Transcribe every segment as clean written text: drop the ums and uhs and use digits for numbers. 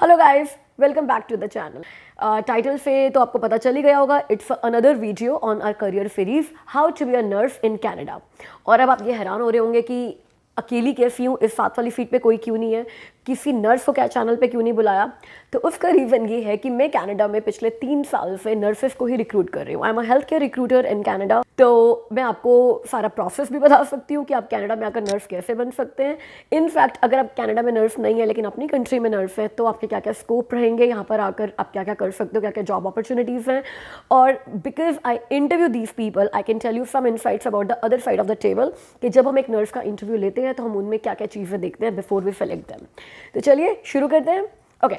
Hello guys, welcome back to the channel. Title से तो आपको पता चल ही गया होगा, it's another video on our career series how to be a nurse in Canada. और अब आप ये हैरान हो रहे होंगे कि अकेली कैसी हूँ, इस साथ वाली सीट पे कोई क्यों नहीं है, किसी नर्स को क्या चैनल पे क्यों नहीं बुलाया। तो उसका रीज़न ये है कि मैं कनाडा में पिछले 3 साल से नर्सेस को ही रिक्रूट कर रही हूँ। I am a health care recruiter in Canada. तो मैं आपको सारा प्रोसेस भी बता सकती हूँ कि आप कनाडा में आकर नर्स कैसे बन सकते हैं। इनफैक्ट अगर आप कनाडा में नर्स नहीं है लेकिन अपनी कंट्री में नर्स है तो आपके क्या क्या स्कोप रहेंगे, यहाँ पर आकर आप क्या क्या कर सकते हो, क्या क्या जॉब अपॉर्चुनिटीज़ हैं। और because I interview these people I can tell you some insights about the other side of the table कि जब हम एक नर्स का इंटरव्यू लेते हैं तो हम उनमें क्या क्या चीज़ें देखते हैं बिफोर वी सेलेक्ट देम। तो चलिए शुरू करते हैं। ओके,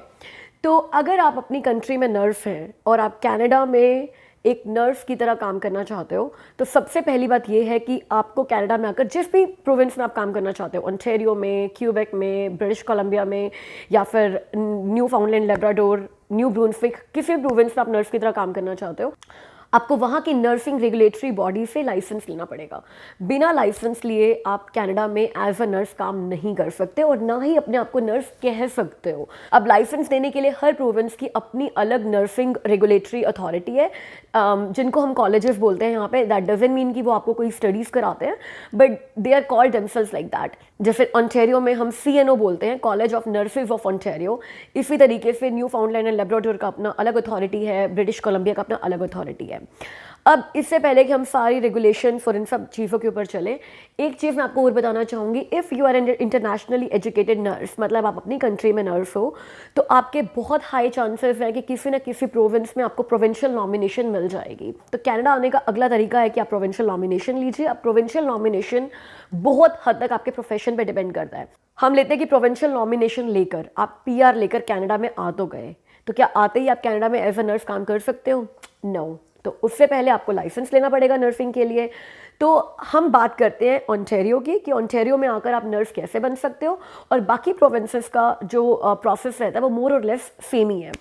तो अगर आप अपनी कंट्री में नर्स हैं और आप कनाडा में एक नर्स की तरह काम करना चाहते हो तो सबसे पहली बात यह है कि आपको कनाडा में आकर जिस भी प्रोविंस में आप काम करना चाहते हो, ओंटारियो में, क्यूबेक में, ब्रिटिश कोलंबिया में या फिर न्यू फाउंडलैंड, लेब्राडोर, न्यू ब्रूंसविक, किसी भी प्रोविंस में आप नर्स की तरह काम करना चाहते हो, आपको वहाँ की नर्सिंग रेगुलेटरी बॉडी से लाइसेंस लेना पड़ेगा। बिना लाइसेंस लिए आप कनाडा में एज अ नर्स काम नहीं कर सकते और ना ही अपने आप को नर्स कह सकते हो। अब लाइसेंस देने के लिए हर प्रोविंस की अपनी अलग नर्सिंग रेगुलेटरी अथॉरिटी है, जिनको हम कॉलेजेस बोलते हैं यहाँ पे। दैट डजंट मीन कि वो आपको कोई स्टडीज़ कराते हैं, but they are called themselves like that. जैसे ओंटारियो में हम CNO बोलते हैं, college of nurses of Ontario. इसी तरीके से न्यू फाउंडलैंड एंड लेब्राडोर का अपना अलग अथॉरिटी है, ब्रिटिश कोलंबिया का अपना अलग अथॉरिटी है। अब इससे पहले कि हम सारी रेगुलेशन और इन सब चीज़ों के ऊपर चले, एक चीज़ मैं आपको और बताना चाहूँगी। If you are an internationally educated nurse, मतलब आप अपनी कंट्री में नर्स हो, तो आपके बहुत हाई चांसेस हैं कि किसी न किसी प्रोविंस में आपको प्रोविंशियल नॉमिनेशन मिल जाएगी। तो कनाडा आने का अगला तरीका है कि आप प्रोविंशियल नॉमिनेशन लीजिए। अब प्रोविंशियल नॉमिनेशन बहुत हद तक आपके प्रोफेशन पे डिपेंड करता है। हम लेते हैं कि प्रोविंशियल नॉमिनेशन लेकर आप PR लेकर कनाडा में आ तो गए, तो क्या आते ही आप कनाडा में एज अ नर्स काम कर सकते हो? नो। तो उससे पहले आपको लाइसेंस लेना पड़ेगा नर्सिंग के लिए। तो हम बात करते हैं ओंटारियो की, कि ओंटारियो में आकर आप नर्स कैसे बन सकते हो, और बाकी प्रोविंसेस का जो प्रोसेस रहता है वो मोर और लेस सेम ही है।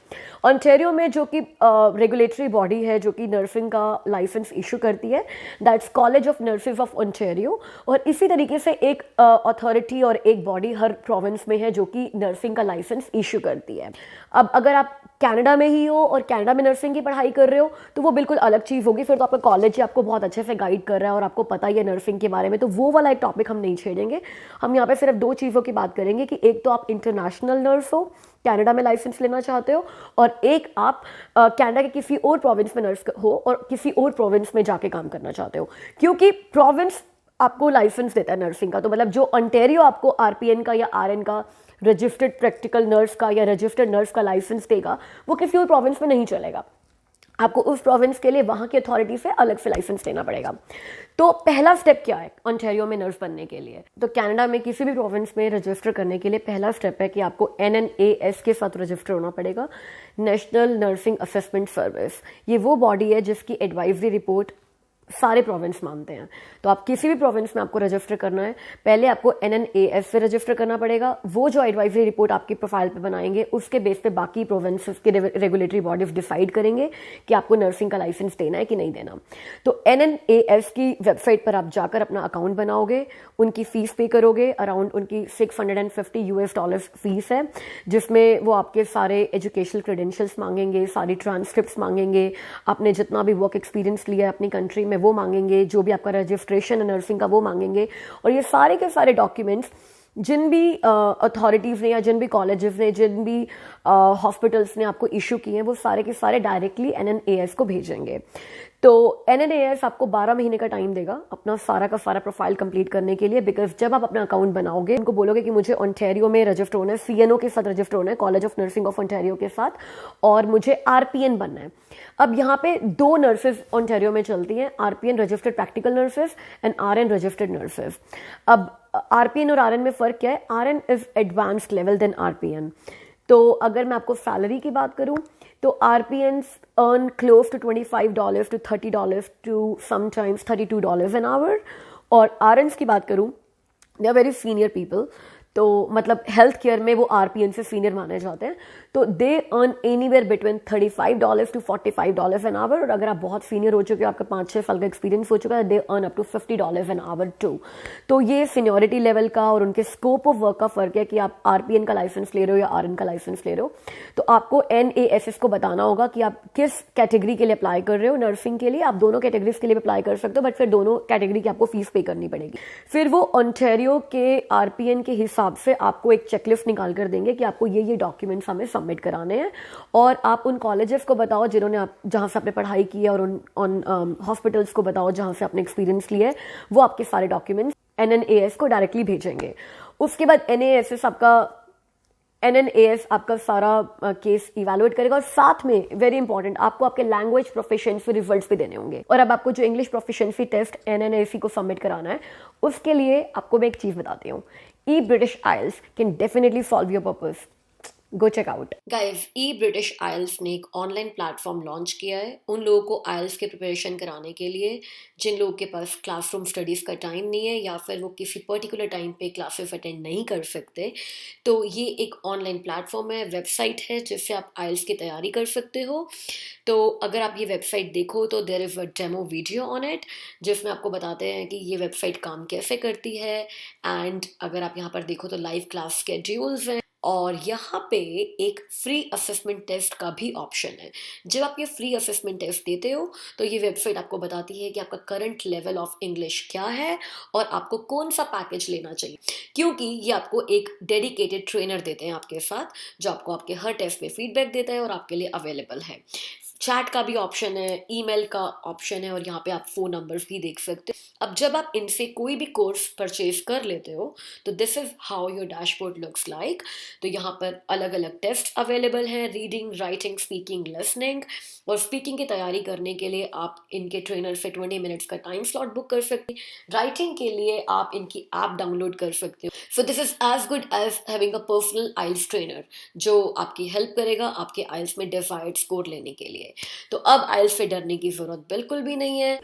ओंटारियो में जो कि रेगुलेटरी बॉडी है जो कि नर्सिंग का लाइसेंस इशू करती है, that's college of nurses of Ontario. और इसी तरीके से एक अथॉरिटी और एक बॉडी हर प्रोविंस में है जो कि नर्सिंग का लाइसेंस इशू करती है। अब अगर आप कनाडा में ही हो और कनाडा में नर्सिंग की पढ़ाई कर रहे हो तो वो बिल्कुल अलग चीज़ होगी। फिर तो आपका कॉलेज ही आपको बहुत अच्छे से गाइड कर रहा है और आपको पता ही है नर्सिंग के बारे में, तो वो वाला एक टॉपिक हम नहीं छेड़ेंगे। हम यहाँ पे सिर्फ 2 चीज़ों की बात करेंगे कि एक तो आप इंटरनेशनल नर्स हो, कनाडा में लाइसेंस लेना चाहते हो, और एक आप कनाडा के किसी और प्रोविंस में नर्स हो और किसी और प्रोविंस में जाके काम करना चाहते हो। क्योंकि प्रोविंस आपको लाइसेंस देता है नर्सिंग का, तो मतलब जो ओंटारियो आपको RPN का या RN का, रजिस्टर्ड प्रैक्टिकल नर्स का या रजिस्टर्ड नर्स का लाइसेंस देगा, वो किसी और प्रोविंस में नहीं चलेगा। आपको उस प्रोविंस के लिए वहाँ की अथॉरिटी से अलग से लाइसेंस लेना पड़ेगा। तो पहला स्टेप क्या है ओंटारियो में नर्स बनने के लिए? तो कनाडा में किसी भी प्रोविंस में रजिस्टर करने के लिए पहला स्टेप है कि आपको NNAS के साथ रजिस्टर होना पड़ेगा, नेशनल नर्सिंग असेसमेंट सर्विस। ये वो बॉडी है जिसकी एडवाइजरी रिपोर्ट सारे प्रोविंस मानते हैं। तो आप किसी भी प्रोविंस में आपको रजिस्टर करना है, पहले आपको NNAS से रजिस्टर करना पड़ेगा। वो जो एडवाइजरी रिपोर्ट आपकी प्रोफाइल पे बनाएंगे उसके बेस पे बाकी प्रोविंसेस के रेगुलेटरी बॉडीज डिसाइड करेंगे कि आपको नर्सिंग का लाइसेंस देना है कि नहीं देना। तो NNAS की वेबसाइट पर आप जाकर अपना अकाउंट बनाओगे, उनकी फीस पे करोगे। अराउंड उनकी $650 फीस है, जिसमें वो आपके सारे एजुकेशनल क्रेडेंशियल्स मांगेंगे, सारी ट्रांसक्रिप्ट मांगेंगे, आपने जितना भी वर्क एक्सपीरियंस लिया है अपनी कंट्री में वो मांगेंगे, जो भी आपका रजिस्ट्रेशन है नर्सिंग का वो मांगेंगे। और ये सारे के सारे डॉक्यूमेंट्स जिन भी अथॉरिटीज़ ने या जिन भी कॉलेजेस ने, जिन भी हॉस्पिटल्स ने आपको इशू किए हैं, वो सारे के सारे डायरेक्टली NNAS को भेजेंगे। तो NNAS आपको 12 महीने का टाइम देगा अपना सारा का सारा प्रोफाइल कंप्लीट करने के लिए। बिकॉज जब आप अपना अकाउंट बनाओगे, उनको बोलोगे कि मुझे ओंटारियो में रजिस्टर होना है, CNO के साथ रजिस्टर होना है, college of nursing of Ontario के साथ, और मुझे RPN बनना है। अब यहाँ पे 2 नर्सेज ओंटारियो में चलती हैं, RPN registered practical nurses and RN registered nurses. अब RPN और RN में फ़र्क क्या है? RN is advanced level than RPN। तो अगर मैं आपको सैलरी की बात करूं तो RPNs earn close to $25 to $30 to sometimes $32 an hour। और RNs की बात करूं, they are very senior people, तो मतलब हेल्थ केयर में वो आरपीएन से सीनियर माने जाते हैं। तो they earn anywhere between $35 to $45 an hour, और अगर आप बहुत सीनियर हो चुके हो, आपका 5-6 साल का एक्सपीरियंस हो चुका है, they earn up to $50 an hour too. तो ये सीनियरिटी लेवल का और उनके स्कोप ऑफ वर्क का फर्क है कि आप आरपीएन का लाइसेंस ले रहे हो या आरएन का लाइसेंस ले रहे हो। तो आपको NASS को बताना होगा कि आप किस कैटेगरी के लिए अप्लाई कर रहे हो। नर्सिंग के लिए आप दोनों कैटेगरीज के लिए अप्लाई कर सकते हो, बट फिर दोनों कैटेगरी की आपको फीस पे करनी पड़ेगी। फिर वो ओंटारियो के आरपीएन के हिसाब से आपको एक चेकलिस्ट निकाल कर देंगे कि आपको ये डॉक्यूमेंट्स हमें सबमिट कराने हैं, और आप उन कॉलेजेस को बताओ जिन्होंने आप जहाँ से आपने पढ़ाई की है, और उन हॉस्पिटल्स को बताओ जहाँ से आपने एक्सपीरियंस लिया है। वो आपके सारे डॉक्यूमेंट्स NNAS को डायरेक्टली भेजेंगे। उसके बाद NNAS आपका सारा केस इवैल्यूएट करेगा, और साथ में वेरी इंपॉर्टेंट आपको आपके लैंग्वेज प्रोफिशिएंसी रिजल्ट्स भी देने होंगे। और अब आपको जो इंग्लिश प्रोफिशिएंसी टेस्ट NNAC को सबमिट कराना है, उसके लिए आपको मैं एक चीज बताती हूँ। British IELTS can definitely solve your purpose. Go check out. Guys, British IELTS ने एक ऑनलाइन प्लेटफॉर्म लॉन्च किया है उन लोगों को IELTS की प्रिपरेशन कराने के लिए जिन लोगों के पास क्लासरूम स्टडीज़ का टाइम नहीं है, या फिर वो किसी पर्टिकुलर टाइम पे क्लासेस अटेंड नहीं कर सकते। तो ये एक ऑनलाइन प्लेटफॉर्म है, वेबसाइट है, जिससे आप IELTS की तैयारी कर सकते हो। तो अगर आप ये वेबसाइट देखो तो there is a demo video on it, जिसमें आपको बताते हैं कि ये वेबसाइट काम कैसे करती है। एंड अगर आप यहाँ पर देखो तो लाइव क्लास स्केड्यूल्स हैं, और यहाँ पे एक फ्री असेसमेंट टेस्ट का भी ऑप्शन है। जब आप ये फ्री असेसमेंट टेस्ट देते हो तो ये वेबसाइट आपको बताती है कि आपका करंट लेवल ऑफ इंग्लिश क्या है और आपको कौन सा पैकेज लेना चाहिए, क्योंकि ये आपको एक डेडिकेटेड ट्रेनर देते हैं आपके साथ, जो आपको आपके हर टेस्ट में फीडबैक देता है और आपके लिए अवेलेबल है। चैट का भी ऑप्शन है, ईमेल का ऑप्शन है, और यहाँ पे आप फ़ोन नंबर्स भी देख सकते हो। अब जब आप इनसे कोई भी कोर्स परचेज कर लेते हो तो this is how your dashboard looks like. तो यहाँ पर अलग अलग टेस्ट अवेलेबल हैं, रीडिंग, राइटिंग, स्पीकिंग, लिसनिंग। और स्पीकिंग की तैयारी करने के लिए आप इनके ट्रेनर से 20 मिनट्स का टाइम स्लॉट बुक कर सकते हैं। राइटिंग के लिए आप इनकी ऐप डाउनलोड कर सकते हो। So this is as good as having a personal IELTS trainer, जो आपकी हेल्प करेगा आपके IELTS में डिजायर्ड स्कोर लेने के लिए। तो अब IELTS से डरने की जरूरत बिल्कुल भी नहीं है।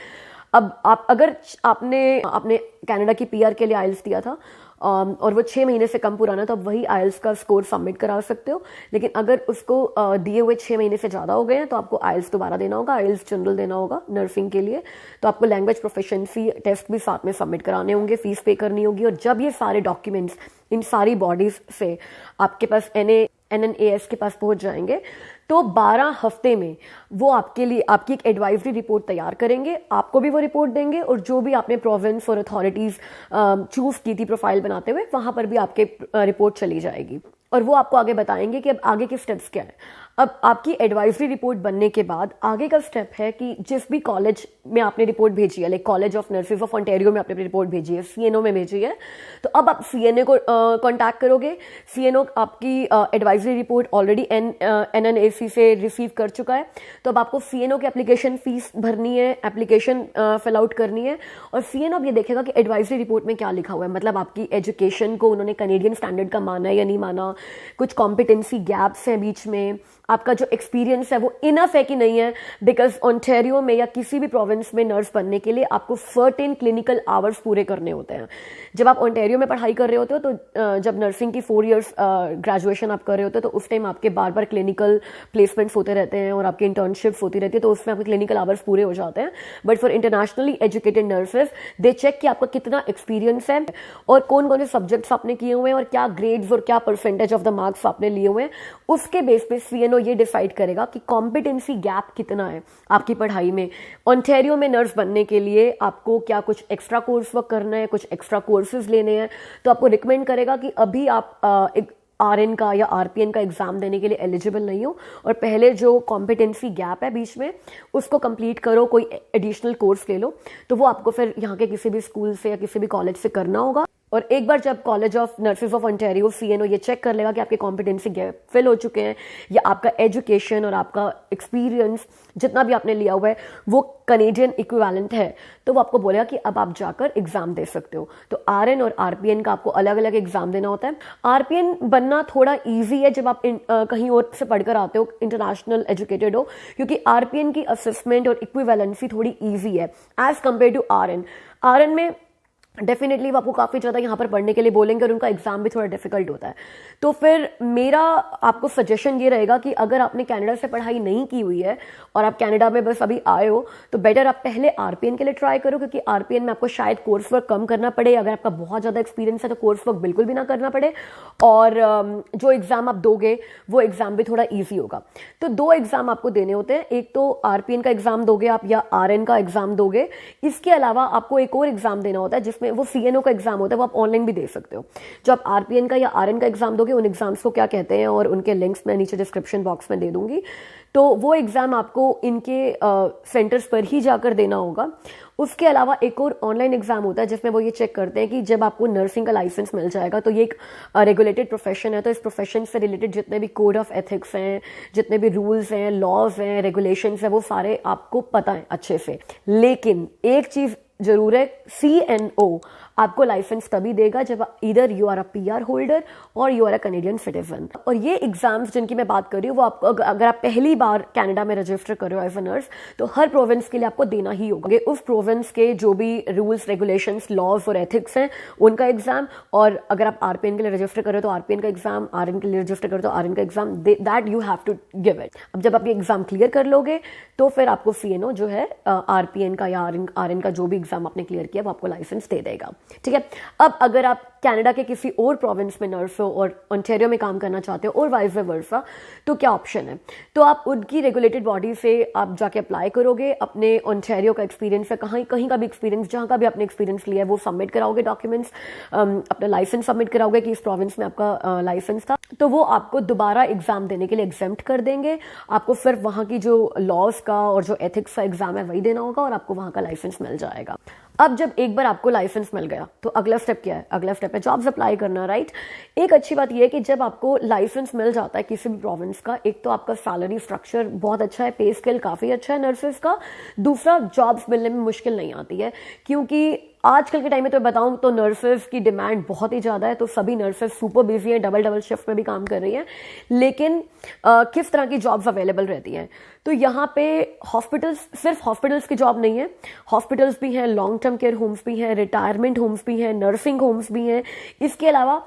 अब आप अगर आपने कनाडा की PR के लिए IELTS दिया था और वो 6 महीने से कम पुराना, तो आप वही IELTS का स्कोर सबमिट करा सकते हो। लेकिन अगर उसको दिए हुए 6 महीने से ज़्यादा हो गए हैं तो आपको IELTS दोबारा देना होगा, IELTS जनरल देना होगा नर्सिंग के लिए। तो आपको लैंग्वेज प्रोफिशिएंसी टेस्ट भी साथ में सबमिट कराने होंगे, फीस पे करनी होगी। और जब ये सारे डॉक्यूमेंट्स इन सारी बॉडीज से आपके पास NNAS के पास पहुंच जाएंगे तो 12 हफ्ते में वो आपके लिए आपकी एक एडवाइजरी रिपोर्ट तैयार करेंगे, आपको भी वो रिपोर्ट देंगे, और जो भी आपने प्रोविंस और अथॉरिटीज़ चूज़ की थी प्रोफाइल बनाते हुए, वहाँ पर भी आपके रिपोर्ट चली जाएगी। और वो आपको आगे बताएंगे कि अब आगे के स्टेप्स क्या है। अब आपकी एडवाइजरी रिपोर्ट बनने के बाद आगे का स्टेप है कि जिस भी कॉलेज में आपने रिपोर्ट भेजी है, like college of nurses of Ontario में आपने रिपोर्ट भेजी है, CNO में भेजी है, तो अब आप CNA को कांटेक्ट करोगे। CNO आपकी एडवाइजरी रिपोर्ट ऑलरेडी NNAC से रिसीव कर चुका है, तो अब आपको CNO की एप्लीकेशन फीस भरनी है, एप्लीकेशन फिल आउट करनी है। और CNO अब ये देखेगा कि एडवाइजरी रिपोर्ट में क्या लिखा हुआ है, मतलब आपकी एजुकेशन को उन्होंने कैनेडियन स्टैंडर्ड का माना है या नहीं माना, कुछ कॉम्पिटेंसी गैप्स हैं बीच में, आपका जो एक्सपीरियंस है वो इनफ है कि नहीं है। बिकॉज ओंटारियो में या किसी भी प्रोविंस में नर्स बनने के लिए आपको सर्टेन क्लिनिकल आवर्स पूरे करने होते हैं। जब आप ओंटारियो में पढ़ाई कर रहे होते हो तो जब नर्सिंग की 4 इयर्स ग्रेजुएशन आप कर रहे होते हो तो उस टाइम आपके बार बार क्लिनिकल प्लेसमेंट्स होते रहते हैं और आपकी इंटर्नशिप्स होती रहती है, तो उसमें आपके क्लिनिकल आवर्स पूरे हो जाते हैं। But for internationally educated nurses they check कि आपका कितना एक्सपीरियंस है और कौन कौन से सब्जेक्ट्स आपने किए हुए हैं और क्या ग्रेड्स और क्या परसेंटेज ऑफ द मार्क्स आपने लिए हुए हैं। उसके बेस पे CNO ये डिसाइड करेगा कि कॉम्पिटेंसी गैप कितना है आपकी पढ़ाई में। ओंटारियो में नर्स बनने के लिए आपको क्या कुछ एक्स्ट्रा कोर्स वर्क करना है, कुछ एक्स्ट्रा कोर्सेज लेने हैं, तो आपको रिकमेंड करेगा कि अभी आप एक RN का या RPN का एग्जाम देने के लिए एलिजिबल नहीं हो और पहले जो कॉम्पिटेंसी गैप है बीच में उसको कंप्लीट करो, कोई एडिशनल कोर्स ले लो। तो वो आपको फिर यहाँ के किसी भी स्कूल से या किसी भी कॉलेज से करना होगा। और एक बार जब college of nurses of Ontario CNO ये चेक कर लेगा कि आपके कॉम्पिटेंसी गैप फिल हो चुके हैं या आपका एजुकेशन और आपका एक्सपीरियंस जितना भी आपने लिया हुआ है वो कनेडियन इक्विवेलेंट है, तो वो आपको बोलेगा कि अब आप जाकर एग्जाम दे सकते हो। तो RN और RPN का आपको अलग अलग एग्जाम देना होता है। RPN बनना थोड़ा ईजी है जब आप कहीं और से पढ़कर आते हो, इंटरनेशनल एजुकेटेड हो, क्योंकि RPN की असेसमेंट और इक्विवेलेंसी थोड़ी ईजी है as compare to RN। RN में डेफिनेटली वो आपको काफ़ी ज़्यादा यहाँ पर पढ़ने के लिए बोलेंगे और उनका एग्ज़ाम भी थोड़ा डिफिकल्ट होता है। तो फिर मेरा आपको सजेशन ये रहेगा कि अगर आपने कनाडा से पढ़ाई नहीं की हुई है और आप कनाडा में बस अभी आए हो, तो बेटर आप पहले आरपीएन के लिए ट्राई करो, क्योंकि आरपीएन में आपको शायद कोर्स वर्क कम करना पड़े। अगर आपका बहुत ज़्यादा एक्सपीरियंस है तो कोर्स वर्क बिल्कुल भी ना करना पड़े, और जो एग्ज़ाम आप दोगे वो एग्ज़ाम भी थोड़ा ईजी होगा। तो 2 एग्ज़ाम आपको देने होते हैं, एक तो आरपीएन का एग्ज़ाम दोगे आप या आरएन का एग्ज़ाम दोगे। इसके अलावा आपको एक और एग्ज़ाम देना होता है जिसमें वो सीएनओ का एग्जाम होता है, वो आप ऑनलाइन भी दे सकते हो। जो आप आरपीएन का या आरएन का एग्जाम दोगे, उन एग्जाम्स को क्या कहते हैं और उनके लिंक्स मैं नीचे डिस्क्रिप्शन बॉक्स में दे दूंगी। तो वो एग्जाम आपको इनके सेंटर्स पर ही जाकर देना होगा। उसके अलावा एक और ऑनलाइन एग्जाम होता है जिसमें वो ये चेक करते हैं कि जब आपको नर्सिंग का लाइसेंस मिल जाएगा, तो ये एक रेगुलेटेड प्रोफेशन है, तो इस प्रोफेशन से रिलेटेड जितने भी कोड ऑफ एथिक्स हैं, जितने भी रूल्स हैं, लॉज हैं, रेगुलेशंस हैं, वो सारे आपको पता है अच्छे से। लेकिन एक चीज जरूर है, सीएनओ आपको लाइसेंस तभी देगा जब इधर you are a PR holder और you are a Canadian citizen. और ये एग्जाम्स जिनकी मैं बात कर रही हूँ, वो आपको अगर आप पहली बार कनाडा में रजिस्टर कर रहे हो एज अ नर्स, तो हर प्रोविंस के लिए आपको देना ही होगा। उस प्रोविंस के जो भी रूल्स, रेगुलेशंस, लॉज और एथिक्स हैं उनका एग्जाम, और अगर आप आरपीएन के लिए रजिस्टर कर रहे हो तो आरपीएन का एग्जाम, आरएन के लिए रजिस्टर कर रहे हो तो आरएन का exam, that you have to give it. अब जब आप ये एग्जाम क्लियर कर लोगे तो फिर आपको सीएनओ जो है आरपीएन का या आरएन का जो भी एग्जाम आपने क्लियर किया वो आपको लाइसेंस दे देगा। ठीक है। अब अगर आप कनाडा के किसी और प्रोविंस में नर्स हो और ओंटारियो में काम करना चाहते हो और वाइस वर्सा, तो क्या ऑप्शन है? तो आप उनकी रेगुलेटेड बॉडी से आप जाके अप्लाई करोगे, अपने ओंटारियो का एक्सपीरियंस है, कहीं का भी एक्सपीरियंस, जहां का भी आपने एक्सपीरियंस लिया है वो सबमिट कराओगे डॉक्यूमेंट्स, अपना लाइसेंस सबमिट कराओगे कि इस प्रोविंस में आपका लाइसेंस था, तो वो आपको दोबारा एग्जाम देने के लिए एग्जेम्प्ट कर देंगे। आपको सिर्फ वहां की जो लॉज का और जो एथिक्स का एग्जाम है वही देना होगा और आपको वहां का लाइसेंस मिल जाएगा। अब जब एक बार आपको लाइसेंस मिल गया तो अगला स्टेप क्या है? अगला स्टेप है जॉब्स अप्लाई करना, राइट। एक अच्छी बात यह है कि जब आपको लाइसेंस मिल जाता है किसी भी प्रोविंस का, एक तो आपका सैलरी स्ट्रक्चर बहुत अच्छा है, पे स्केल काफी अच्छा है नर्सेस का। दूसरा, जॉब्स मिलने में मुश्किल नहीं आती है, क्योंकि आजकल के टाइम में तो बताऊं तो नर्सेस की डिमांड बहुत ही ज्यादा है, तो सभी नर्सेस सुपर बिजी हैं, डबल शिफ्ट में भी काम कर रही हैं। लेकिन किस तरह की जॉब्स अवेलेबल रहती हैं? तो यहाँ पे हॉस्पिटल्स, सिर्फ हॉस्पिटल्स की जॉब नहीं है, हॉस्पिटल्स भी हैं, लॉन्ग टर्म केयर होम्स भी हैं, रिटायरमेंट होम्स भी हैं, नर्सिंग होम्स भी हैं। इसके अलावा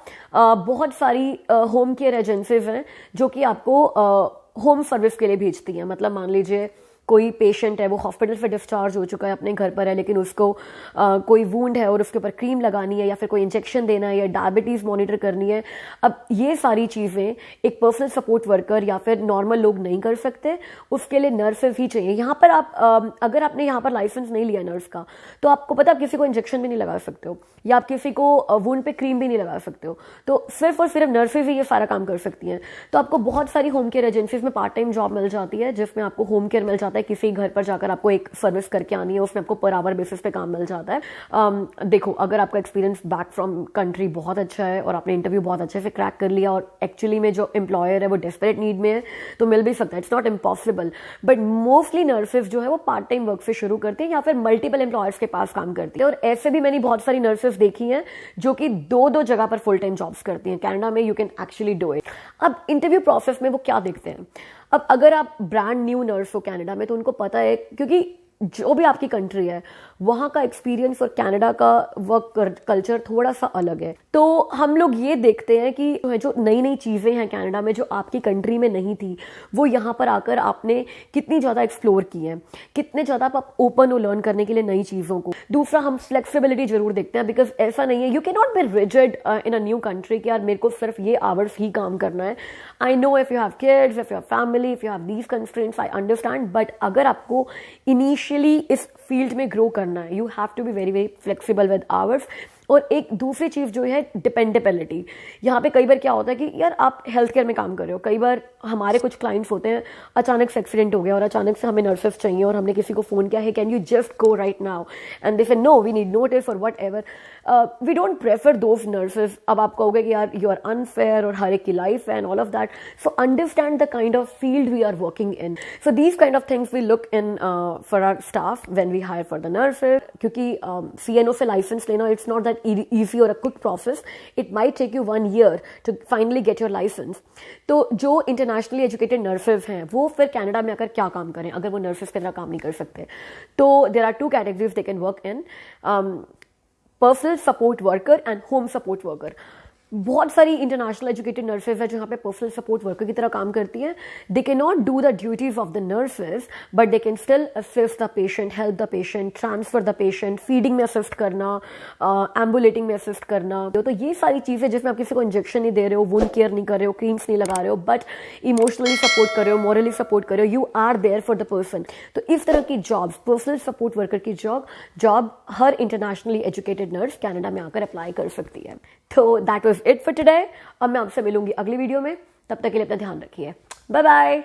बहुत सारी होम केयर एजेंसीज हैं जो कि आपको होम सर्विस के लिए भेजती हैं। मतलब मान लीजिए कोई पेशेंट है, वो हॉस्पिटल से डिस्चार्ज हो चुका है, अपने घर पर है, लेकिन उसको कोई वूंड है और उसके ऊपर क्रीम लगानी है या फिर कोई इंजेक्शन देना है या डायबिटीज मॉनिटर करनी है। अब ये सारी चीजें एक पर्सनल सपोर्ट वर्कर या फिर नॉर्मल लोग नहीं कर सकते, उसके लिए नर्सेस ही चाहिए। यहाँ पर आप अगर आपने यहाँ पर लाइसेंस नहीं लिया नर्स का, तो आपको पता है आप किसी को इंजेक्शन भी नहीं लगा सकते हो या आप किसी को वूंड पे क्रीम भी नहीं लगा सकते हो। तो सिर्फ और सिर्फ नर्सेज ही ये सारा काम कर सकती हैं। तो आपको बहुत सारी होम केयर एजेंसीज में पार्ट टाइम जॉब मिल जाती है, जिसमें आपको होम केयर मिल जाता है, किसी घर पर जाकर आपको एक सर्विस करके आनी है, उसमें आपको पर आवर बेसिस पे काम मिल जाता है। देखो, अगर आपका एक्सपीरियंस बैक फ्रॉम कंट्री बहुत अच्छा है और आपने इंटरव्यू बहुत अच्छे से क्रैक कर लिया और एक्चुअली में जो एम्प्लॉयर है वो डेस्परेट नीड में है, तो मिल भी सकता है, it's not impossible. But mostly nurses जो है वो पार्ट टाइम वर्क से शुरू करती हैं या फिर मल्टीपल एम्प्लॉयर्स के पास काम करती है। और ऐसे भी मैंने बहुत सारी नर्सेज देखी हैं जो कि 2-2 जगह पर फुल टाइम जॉब्स करती हैं। कनाडा में you can actually do it. अब इंटरव्यू प्रोसेस में वो क्या देखते हैं? अब अगर आप ब्रांड न्यू नर्स हो कनाडा में, तो उनको पता है, क्योंकि जो भी आपकी कंट्री है वहाँ का एक्सपीरियंस और कनाडा का वर्क कल्चर थोड़ा सा अलग है। तो हम लोग ये देखते हैं कि जो नई नई चीज़ें हैं कनाडा में जो आपकी कंट्री में नहीं थी, वो यहाँ पर आकर आपने कितनी ज़्यादा एक्सप्लोर की है, कितने ज़्यादा आप ओपन हो लर्न करने के लिए नई चीज़ों को। दूसरा, हम फ्लेक्सिबिलिटी जरूर देखते हैं, बिकॉज ऐसा नहीं है, you can not be rigid in a new country कि यार मेरे को सिर्फ ये आवर्स ही काम करना है। I know if you have kids, if you have family, if you have these constraints, I understand. But अगर आपको इनिशियली इस फील्ड में ग्रो करना है, you have to be very very flexible with hours. और एक दूसरी चीज़ जो है डिपेंडेबिलिटी। यहाँ पे कई बार क्या होता है कि यार आप हेल्थ केयर में काम कर रहे हो, कई बार हमारे कुछ क्लाइंट्स होते हैं, अचानक से एक्सीडेंट हो गया और अचानक से हमें नर्सेस चाहिए और हमने किसी को फ़ोन किया है, can you just go right now, and they say no we need notice और whatever. We don't prefer those nurses. अब आप कहोगे कि यार यू आर अनफेयर और हर एक की लाइफ है and all of that. So understand the kind of field we are working in. So these kind of things we look in for our staff when we hire for the nurses. क्योंकि CNO से license लेना, it's not that easy और quick process. It might take you 1 year to finally get your license. तो जो internationally educated nurses हैं वो फिर Canada में आकर क्या काम करें अगर वो नर्सेज की तरह काम नहीं कर सकते? तो there are 2 categories they can work in. Personal support worker and home support worker. बहुत सारी इंटरनेशनल एजुकेटेड नर्सेज है जहाँ पे पर्सनल सपोर्ट वर्कर की तरह काम करती हैं। They can not do the duties of the nurses but they can still assist the patient, help the patient, transfer the patient, feeding में असिस्ट करना, एम्बुलेटिंग में असिस्ट करना। तो ये सारी चीज़ें जिसमें आप किसी को इंजेक्शन नहीं दे रहे हो, वुंड केयर नहीं कर रहे हो, क्रीम्स नहीं लगा रहे हो, बट इमोशनली सपोर्ट कर रहे हो, मॉरली सपोर्ट कर रहे हो, you are there for the person. तो इस तरह की जॉब्स, पर्सनल सपोर्ट वर्कर की जॉब हर इंटरनेशनली एजुकेटेड नर्स कनाडा में आकर अप्लाई कर सकती है। तो that was it for today. अब मैं आपसे मिलूंगी अगली वीडियो में, तब तक के लिए अपना ध्यान रखिए। Bye bye.